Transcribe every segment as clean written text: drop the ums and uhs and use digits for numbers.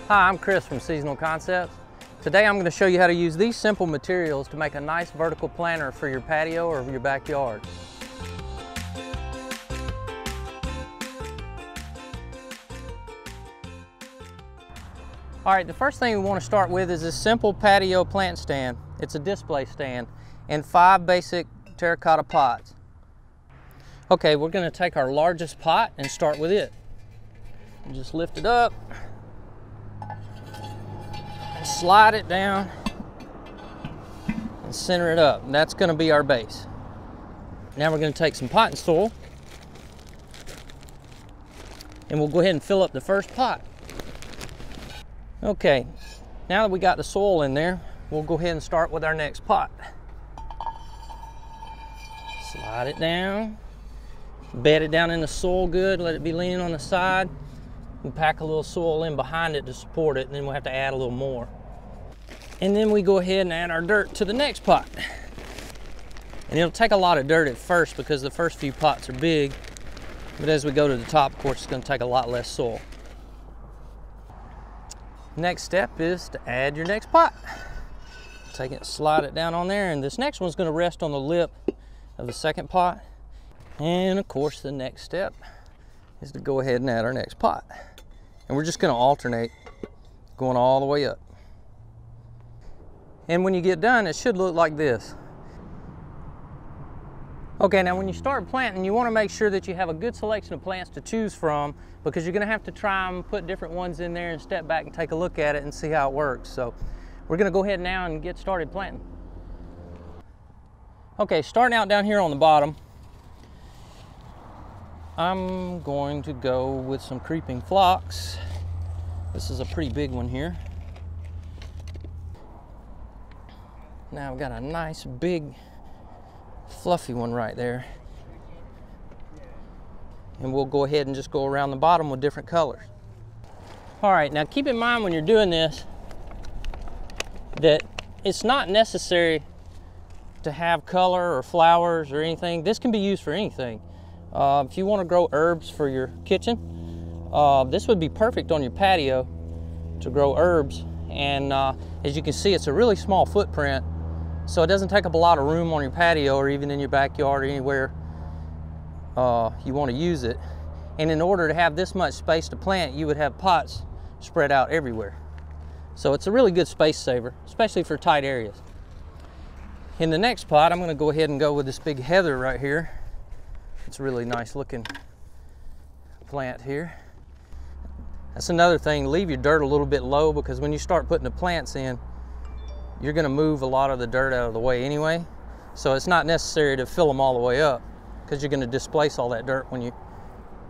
Hi, I'm Chris from Seasonal Concepts. Today I'm going to show you how to use these simple materials to make a nice vertical planter for your patio or your backyard. Alright, the first thing we want to start with is this simple patio plant stand. It's a display stand and 5 basic terracotta pots. Okay, we're going to take our largest pot and start with it. Just lift it up. Slide it down and center it up. And that's going to be our base. Now we're going to take some potting soil and we'll go ahead and fill up the first pot. Okay, now that we got the soil in there, we'll go ahead and start with our next pot. Slide it down, bed it down in the soil good, let it be leaning on the side. And pack a little soil in behind it to support it, and then we'll have to add a little more. And then we go ahead and add our dirt to the next pot. And it'll take a lot of dirt at first because the first few pots are big, but as we go to the top, of course, it's going to take a lot less soil. Next step is to add your next pot. Take it, slide it down on there, and this next one's going to rest on the lip of the second pot. And of course, the next step is to go ahead and add our next pot. And we're just going to alternate going all the way up. And when you get done, it should look like this. Okay, now when you start planting, you want to make sure that you have a good selection of plants to choose from, because you're going to have to try them, put different ones in there and step back and take a look at it and see how it works. So we're going to go ahead now and get started planting. Okay, starting out down here on the bottom, I'm going to go with some creeping phlox. This is a pretty big one here. Now I've got a nice big fluffy one right there. And we'll go ahead and just go around the bottom with different colors. All right, now keep in mind when you're doing this that it's not necessary to have color or flowers or anything. This can be used for anything. If you want to grow herbs for your kitchen, this would be perfect on your patio to grow herbs. And as you can see, it's a really small footprint, so it doesn't take up a lot of room on your patio or even in your backyard or anywhere you want to use it. And in order to have this much space to plant, you would have pots spread out everywhere. So it's a really good space saver, especially for tight areas. In the next pot, I'm going to go ahead and go with this big heather right here. It's a really nice looking plant here. That's another thing, leave your dirt a little bit low, because when you start putting the plants in, you're going to move a lot of the dirt out of the way anyway. So it's not necessary to fill them all the way up, because you're going to displace all that dirt when you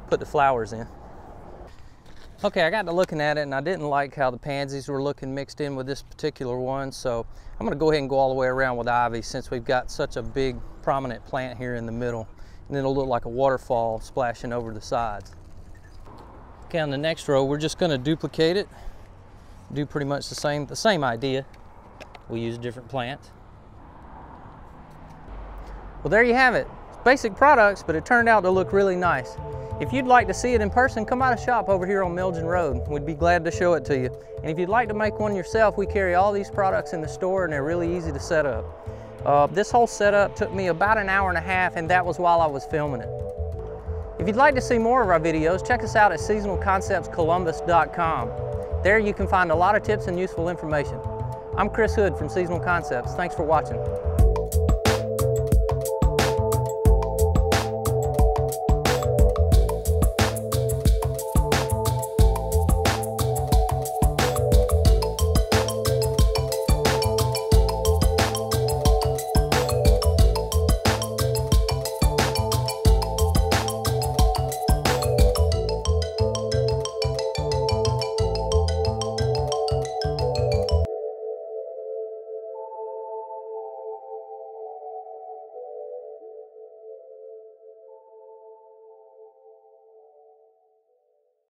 put the flowers in. Okay, I got to looking at it and I didn't like how the pansies were looking mixed in with this particular one, so I'm going to go ahead and go all the way around with ivy, since we've got such a big prominent plant here in the middle. And it'll look like a waterfall splashing over the sides. Okay, on the next row, we're just going to duplicate it. Do pretty much the same idea. We use different plants. Well, there you have it. It's basic products, but it turned out to look really nice. If you'd like to see it in person, come out and shop over here on Milgen Road. We'd be glad to show it to you. And if you'd like to make one yourself, we carry all these products in the store and they're really easy to set up. This whole setup took me about an hour and a half, and that was while I was filming it. If you'd like to see more of our videos, check us out at seasonalconceptscolumbus.com. There you can find a lot of tips and useful information. I'm Chris Hood from Seasonal Concepts. Thanks for watching.